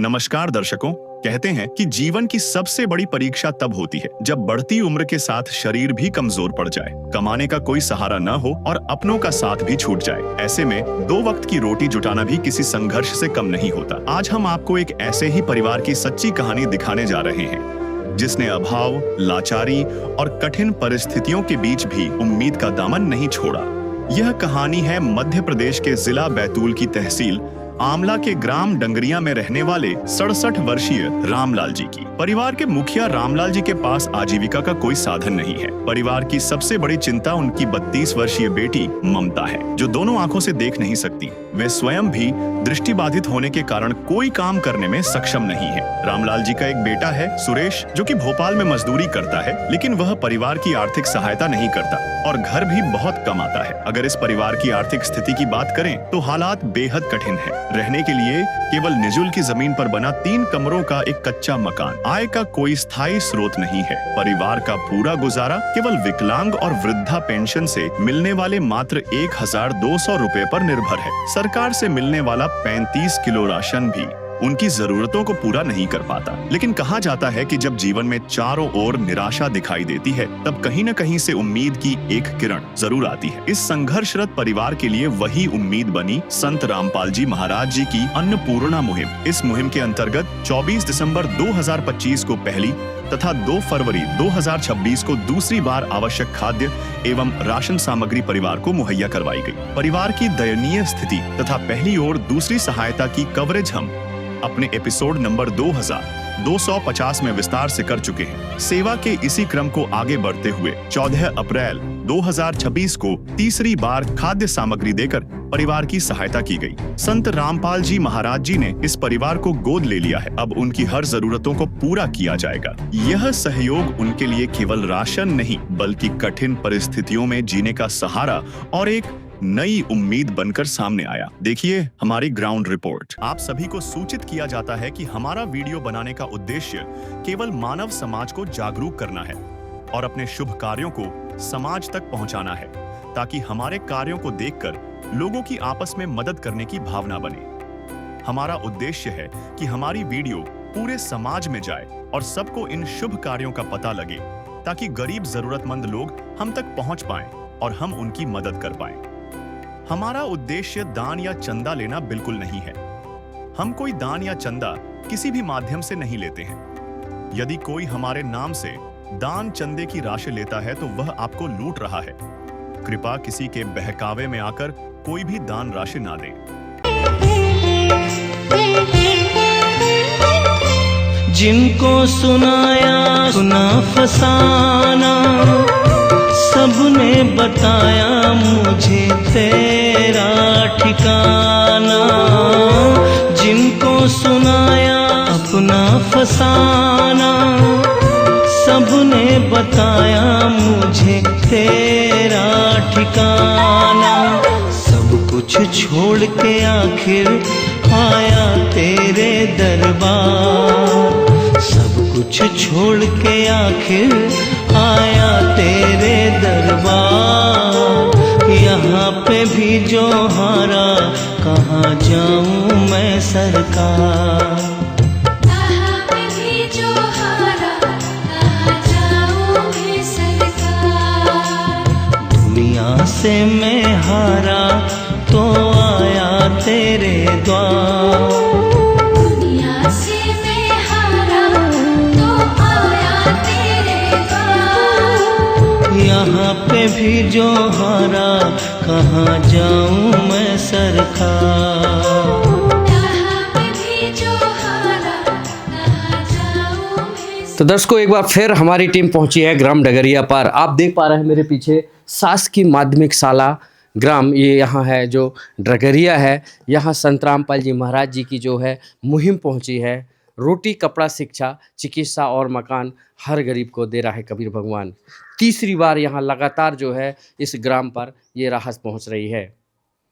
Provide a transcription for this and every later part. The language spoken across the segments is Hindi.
नमस्कार दर्शकों। कहते हैं कि जीवन की सबसे बड़ी परीक्षा तब होती है जब बढ़ती उम्र के साथ शरीर भी कमजोर पड़ जाए, कमाने का कोई सहारा न हो और अपनों का साथ भी छूट जाए। ऐसे में 2 वक्त की रोटी जुटाना भी किसी संघर्ष से कम नहीं होता। आज हम आपको एक ऐसे ही परिवार की सच्ची कहानी दिखाने जा रहे हैं जिसने अभाव, लाचारी और कठिन परिस्थितियों के बीच भी उम्मीद का दामन नहीं छोड़ा। यह कहानी है मध्य प्रदेश के जिला बैतूल की तहसील आमला के ग्राम डंगरिया में रहने वाले 67 वर्षीय रामलाल जी की। परिवार के मुखिया रामलाल जी के पास आजीविका का कोई साधन नहीं है। परिवार की सबसे बड़ी चिंता उनकी 32 वर्षीय बेटी ममता है, जो दोनों आंखों से देख नहीं सकती। वे स्वयं भी दृष्टिबाधित होने के कारण कोई काम करने में सक्षम नहीं है। रामलाल जी का एक बेटा है सुरेश, जो कि भोपाल में मजदूरी करता है, लेकिन वह परिवार की आर्थिक सहायता नहीं करता और घर भी बहुत कम आता है। अगर इस परिवार की आर्थिक स्थिति की बात करें तो हालात बेहद कठिन है। रहने के लिए केवल निजुल की जमीन पर बना 3 कमरों का एक कच्चा मकान, आय का कोई स्थायी स्रोत नहीं है। परिवार का पूरा गुजारा केवल विकलांग और वृद्धा पेंशन से मिलने वाले मात्र 1200 रुपए पर निर्भर है। सरकार से मिलने वाला 35 किलो राशन भी उनकी जरूरतों को पूरा नहीं कर पाता। लेकिन कहा जाता है कि जब जीवन में चारों ओर निराशा दिखाई देती है, तब कहीं न कहीं से उम्मीद की एक किरण जरूर आती है। इस संघर्षरत परिवार के लिए वही उम्मीद बनी संत रामपाल जी महाराज जी की अन्नपूर्णा मुहिम। इस मुहिम के अंतर्गत 24 दिसंबर 2025 को पहली तथा 2 फरवरी 2026 को दूसरी बार आवश्यक खाद्य एवं राशन सामग्री परिवार को मुहैया करवाई गई। परिवार की दयनीय स्थिति तथा पहली और दूसरी सहायता की कवरेज हम अपने एपिसोड नंबर 2250 में विस्तार से कर चुके हैं। सेवा के इसी क्रम को आगे बढ़ते हुए 14 अप्रैल 2026 को तीसरी बार खाद्य सामग्री देकर परिवार की सहायता की गई। संत रामपाल जी महाराज जी ने इस परिवार को गोद ले लिया है। अब उनकी हर जरूरतों को पूरा किया जाएगा। यह सहयोग उनके लिए केवल राशन नहीं, बल्कि कठिन परिस्थितियों में जीने का सहारा और एक नई उम्मीद बनकर सामने आया। देखिए हमारी ग्राउंड रिपोर्ट। आप सभी को सूचित किया जाता है कि हमारा वीडियो बनाने का उद्देश्य केवल मानव समाज को जागरूक करना है और अपने शुभ कार्यों को समाज तक पहुंचाना है, ताकि हमारे कार्यों को देखकर लोगों की आपस में मदद करने की भावना बने। हमारा उद्देश्य है कि हमारी वीडियो पूरे समाज में जाए और सबको इन शुभ कार्यों का पता लगे, ताकि गरीब जरूरतमंद लोग हम तक पहुंच पाएं और हम उनकी मदद कर पाएं। हमारा उद्देश्य दान या चंदा लेना बिल्कुल नहीं है। हम कोई दान या चंदा किसी भी माध्यम से नहीं लेते हैं। यदि कोई हमारे नाम से दान चंदे की राशि लेता है तो वह आपको लूट रहा है। कृपया किसी के बहकावे में आकर कोई भी दान राशि ना दें। जिनको सुनाया सुना फसाना, सबने बताया मुझे तेरा ठिकाना। जिनको सुनाया अपना फसाना, सबने बताया मुझे तेरा ठिकाना। सब कुछ छोड़ के आखिर आया तेरे दरबार। सब कुछ छोड़ के आखिर आया तेरे दरबार। यहाँ पे भी जो हारा, कहाँ जाऊँ मैं सरकार। यहाँ पे भी जो हारा, कहाँ जाऊँ मैं सरकार। दुनिया से मैं हारा तो आया तेरे द्वार। दुनिया से मैं हारा तो आया तेरे द्वार। यहाँ पे भी जो हारा, कहाँ जाऊँ मैं सरकार। यहाँ पे भी जो हारा, कहाँ जाऊँ मैं। तो दर्शकों, एक बार फिर हमारी टीम पहुंची है ग्राम डगरिया पर। आप देख पा रहे हैं मेरे पीछे शासकीय माध्यमिक शाला ग्राम, ये यहाँ है जो डगरिया है। यहाँ संत रामपाल जी महाराज जी की जो है मुहिम पहुंची है। रोटी, कपड़ा, शिक्षा, चिकित्सा और मकान हर गरीब को दे रहा है कबीर भगवान। तीसरी बार यहाँ लगातार जो है इस ग्राम पर ये राहत पहुंच रही है।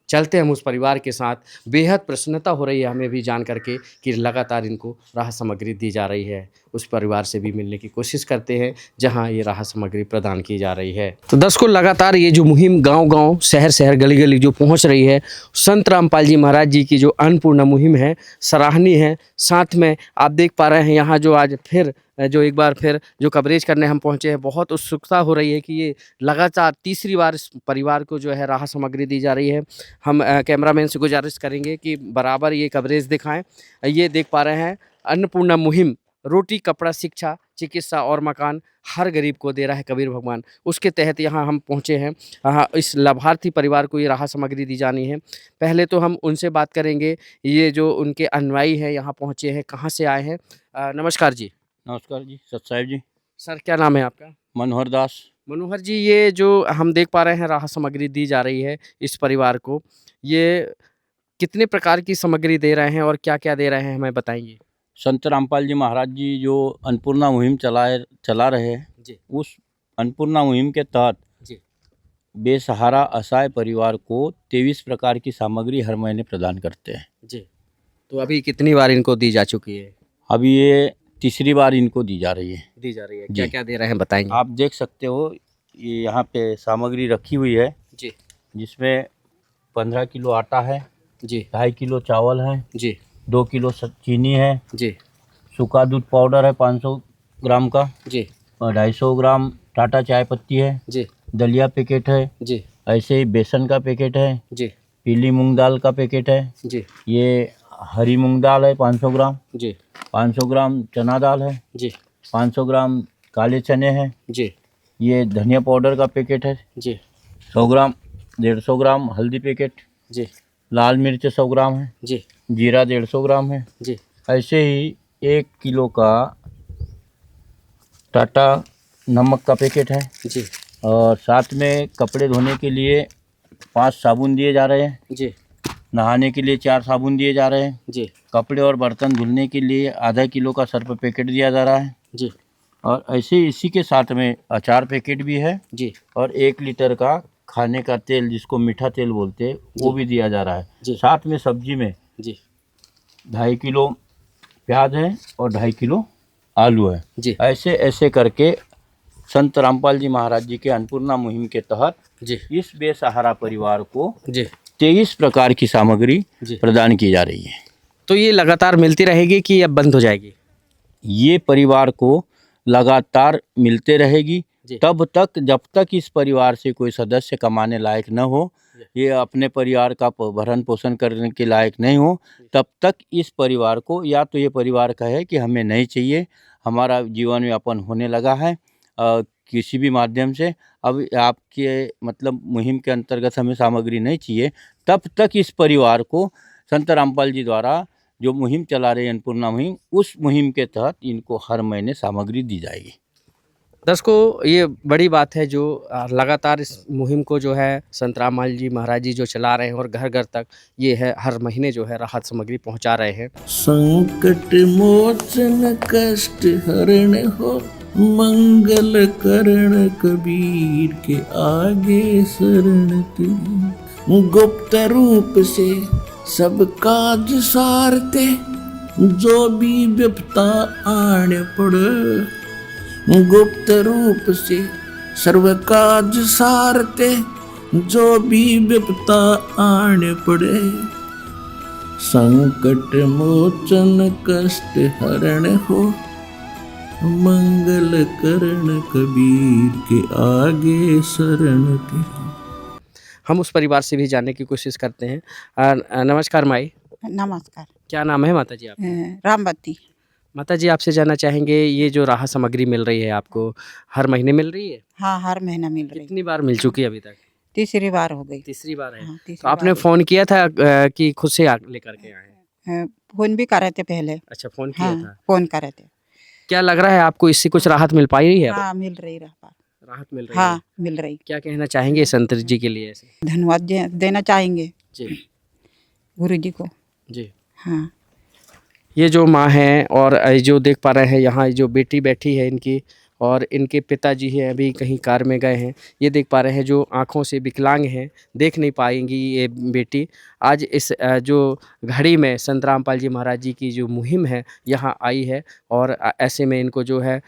चलते हैं हम उस परिवार के साथ। बेहद प्रसन्नता हो रही है हमें भी जान करके कि लगातार इनको राहत सामग्री दी जा रही है। उस परिवार से भी मिलने की कोशिश करते हैं जहां ये राहत सामग्री प्रदान की जा रही है। तो दर्शकों, लगातार ये जो मुहिम गांव-गांव, शहर-शहर, गली-गली जो पहुंच रही है, संत रामपाल जी महाराज जी की जो अन्नपूर्णा मुहिम है, सराहनीय है। साथ में आप देख पा रहे हैं यहाँ जो आज फिर जो एक बार फिर जो कवरेज करने हम पहुँचे हैं, बहुत उत्सुकता हो रही है कि ये लगातार तीसरी बार इस परिवार को जो है राहत सामग्री दी जा रही है। हम कैमरामैन से गुजारिश करेंगे कि बराबर ये कवरेज दिखाएँ। ये देख पा रहे हैं अन्नपूर्णा मुहिम, रोटी, कपड़ा, शिक्षा, चिकित्सा और मकान हर गरीब को दे रहा है कबीर भगवान। उसके तहत यहाँ हम पहुँचे हैं। इस लाभार्थी परिवार को ये राहत सामग्री दी जानी है। पहले तो हम उनसे बात करेंगे, ये जो उनके अनुयायी हैं यहाँ पहुँचे हैं, कहाँ से आए हैं? नमस्कार जी। नमस्कार जी, सत साहिब जी। सर, क्या नाम है आपका? मनोहर दास। मनोहर जी, ये जो हम देख पा रहे हैं राहत सामग्री दी जा रही है इस परिवार को, ये कितने प्रकार की सामग्री दे रहे हैं और क्या-क्या दे रहे हैं हमें बताएँगे? संत रामपाल जी महाराज जी जो अन्नपूर्णा मुहिम चला रहे हैं, जी। उस अन्नपूर्णा मुहिम के तहत जी। बेसहारा असहाय परिवार को 23 प्रकार की सामग्री हर महीने प्रदान करते हैं। जी। तो अभी कितनी बार इनको दी जा चुकी है? अभी ये तीसरी बार इनको दी जा रही है। दी जा रही है। जी। क्या-क्या दे रहे हैं बताएँगे? आप देख सकते हो, ये यहाँ पे सामग्री रखी हुई है, जी। जिसमें 15 किलो आटा है, जी। 2.5 किलो चावल है, जी। 2 किलो चीनी है, जी। सूखा दूध पाउडर है 500 ग्राम का, जी। 250 ग्राम टाटा चाय पत्ती है, जी। दलिया पैकेट है, जी। ऐसे ही बेसन का पैकेट है, जी। पीली मूंग दाल का पैकेट है, जी। ये हरी मूंग दाल है 500 ग्राम, जी। 500 ग्राम चना दाल है, जी। 500 ग्राम काले चने हैं, जी। ये धनिया पाउडर का पैकेट है, जी। 100 ग्राम, 150 ग्राम हल्दी पैकेट, जी। लाल मिर्च 100 ग्राम है, जी। जीरा 150 ग्राम है, जी। ऐसे ही 1 किलो का टाटा नमक का पैकेट है, जी। और साथ में कपड़े धोने के लिए 5 साबुन दिए जा रहे हैं, जी। नहाने के लिए 4 साबुन दिए जा रहे हैं, जी। कपड़े और बर्तन धुलने के लिए आधा किलो का सर्फ पैकेट दिया जा रहा है, जी। और ऐसे इसी के साथ में अचार पैकेट भी है, जी। और 1 लीटर का खाने का तेल, जिसको मीठा तेल बोलते हैं, वो भी दिया जा रहा है। जी। साथ में सब्जी में जी। 2.5 किलो प्याज है और 2.5 किलो आलू है। जी। ऐसे ऐसे करके संत रामपाल जी महाराज जी के अन्नपूर्णा मुहिम के तहत जी। इस बेसहारा परिवार को जी। 23 प्रकार की सामग्री जी। प्रदान की जा रही है। तो ये लगातार मिलती रहेगी कि अब बंद हो जाएगी? ये परिवार को लगातार मिलते रहेगी जी। तब तक, जब तक इस परिवार से कोई सदस्य कमाने लायक न हो, ये अपने परिवार का भरण पोषण करने के लायक नहीं हो, तब तक इस परिवार को, या तो ये परिवार कहे कि हमें नहीं चाहिए, हमारा जीवन यापन होने लगा है किसी भी माध्यम से, अब आपके मतलब मुहिम के अंतर्गत हमें सामग्री नहीं चाहिए, तब तक इस परिवार को संत रामपाल जी द्वारा जो मुहिम चला रहे हैं अन्नपूर्णा मुहिम, उस मुहिम के तहत इनको हर महीने सामग्री दी जाएगी। दर्शकों, ये बड़ी बात है जो लगातार इस मुहिम को जो है संत रामपाल जी महाराज जी जो चला रहे हैं और घर घर तक ये है हर महीने जो है राहत सामग्री पहुंचा रहे हैं। संकट मोचन कष्ट हरण हो, मंगल करण कबीर के आगे शरण तेरी। गुप्त रूप से सब काज सारते, जो भी विपता आने पड़े। गुप्त रूप से सर्व काज सारते, जो भी विपता आने पड़े। संकट मोचन कष्ट हरण हो, मंगल करण कबीर के आगे शरण तेरी। हम उस परिवार से भी जानने की कोशिश करते हैं। नमस्कार माई। नमस्कार। क्या नाम है माता जी आपका? रामवती। माता जी, आपसे जानना चाहेंगे, ये जो राहत सामग्री मिल रही है आपको, हर महीने मिल रही है? हाँ, हर महीना मिल रही। कितनी बार मिल चुकी है अभी तक? तीसरी बार हो गई। तीसरी बार है। हाँ, तीसरी तो आपने बार। फ़ोन किया था कि खुद से लेकर के आए हैं? फोन भी कर रहे थे पहले। अच्छा, फ़ोन किया हाँ, था। फोन कर रहे थे। क्या लग रहा है आपको, इससे कुछ राहत मिल पाई रही है? हाँ, मिल रही राहत मिल रही है। हाँ, मिल रही। क्या कहना चाहेंगे संत जी के लिए ऐसे? धन्यवाद देना चाहेंगे जी। गुरु जी को। जी। हाँ। ये जो माँ है और जो देख पा रहे हैं यहाँ जो बेटी बैठी है इनकी, और इनके पिताजी हैं अभी कहीं कार में गए हैं। ये देख पा रहे हैं जो आँखों से विकलांग हैं, देख नहीं पाएंगी ये बेटी। आज इस जो घड़ी में संत रामपाल जी महाराज जी की जो मुहिम है यहाँ आई है और ऐसे में इनको जो है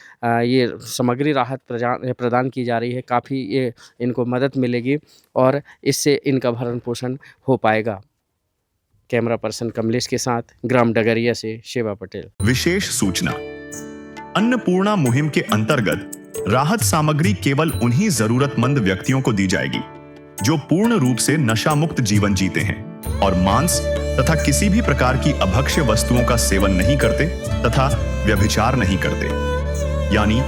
ये सामग्री राहत प्रदान की जा रही है। काफ़ी ये इनको मदद मिलेगी और इससे इनका भरण पोषण हो पाएगा। कैमरा पर्सन कमलेश के साथ ग्राम डगरिया से शिवा पटेल। विशेष सूचना, अन्नपूर्णा मुहिम के अंतर्गत राहत सामग्री केवल उन्हीं जरूरतमंद व्यक्तियों को दी जाएगी जो पूर्ण रूप से नशा मुक्त जीवन जीते हैं और मांस तथा किसी भी प्रकार की अभक्ष्य वस्तुओं का सेवन नहीं करते तथा व्यभिचार नहीं करते, यानी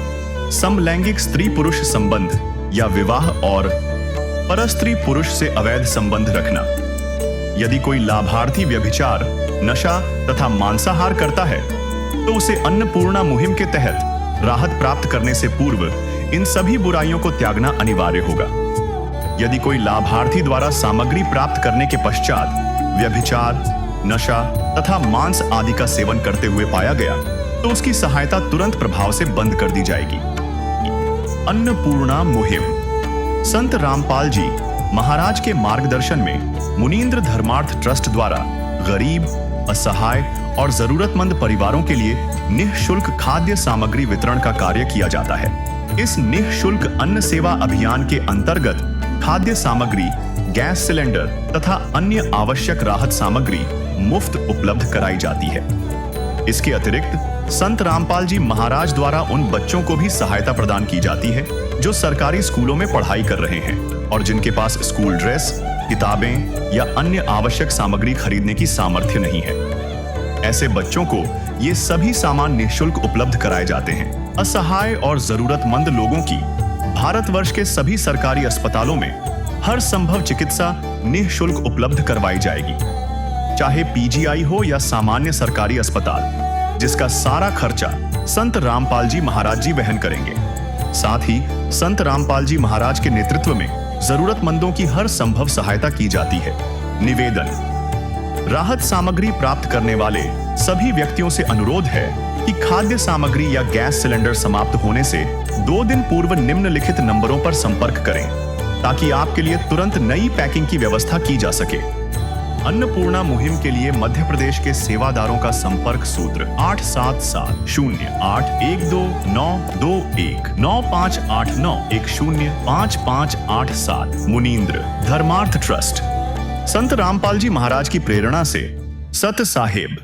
समलैंगिक स्त्री पुरुष संबंध या विवाह और परस्त्री पुरुष से अवैध संबंध रखना। यदि कोई लाभार्थी व्यभिचार, नशा तथा मांसाहार करता है तो उसे अन्नपूर्णा मुहिम के तहत राहत प्राप्त करने से पूर्व इन सभी बुराइयों को त्यागना अनिवार्य होगा। यदि कोई लाभार्थी द्वारा सामग्री प्राप्त करने के पश्चात व्यभिचार, नशा तथा मांस आदि का सेवन करते हुए पाया गया तो उसकी सहायता तुरंत प्रभाव से बंद कर दी जाएगी। अन्नपूर्णा मुहिम संत रामपाल जी महाराज के मार्गदर्शन में मुनींद्र धर्मार्थ ट्रस्ट द्वारा गरीब, असहाय और जरूरतमंद परिवारों के लिए निःशुल्क खाद्य सामग्री वितरण का कार्य किया जाता है। इस निःशुल्क अन्न सेवा अभियान के अंतर्गत खाद्य सामग्री, गैस सिलेंडर तथा अन्य आवश्यक राहत सामग्री मुफ्त उपलब्ध कराई जाती है। इसके अतिरिक्त संत रामपाल जी महाराज द्वारा उन बच्चों को भी सहायता प्रदान की जाती है जो सरकारी स्कूलों में पढ़ाई कर रहे हैं और जिनके पास स्कूल ड्रेस, किताबें या अन्य आवश्यक सामग्री खरीदने की सामर्थ्य नहीं है। ऐसे बच्चों को ये सभी सामान निःशुल्क उपलब्ध कराए जाते हैं। असहाय और जरूरतमंद लोगों की भारतवर्ष के सभी सरकारी अस्पतालों में हर संभव चिकित्सा निःशुल्क उपलब्ध करवाई जाएगी, चाहे पीजीआई हो या सामान्य सरकारी अस्पताल, जिसका सारा खर्चा संत रामपाल जी महाराज जी वहन करेंगे। साथ ही संत रामपाल जी महाराज के नेतृत्व में जरूरतमंदों की हर संभव सहायता की जाती है। निवेदन, राहत सामग्री प्राप्त करने वाले सभी व्यक्तियों से अनुरोध है कि खाद्य सामग्री या गैस सिलेंडर समाप्त होने से 2 दिन पूर्व निम्नलिखित नंबरों पर संपर्क करें ताकि आपके लिए तुरंत नई पैकिंग की व्यवस्था की जा सके। अन्नपूर्णा मुहिम के लिए मध्य प्रदेश के सेवादारों का संपर्क सूत्र 877-0812-9589-105587। मुनींद्र धर्मार्थ ट्रस्ट। संत रामपाल जी महाराज की प्रेरणा से सत साहिब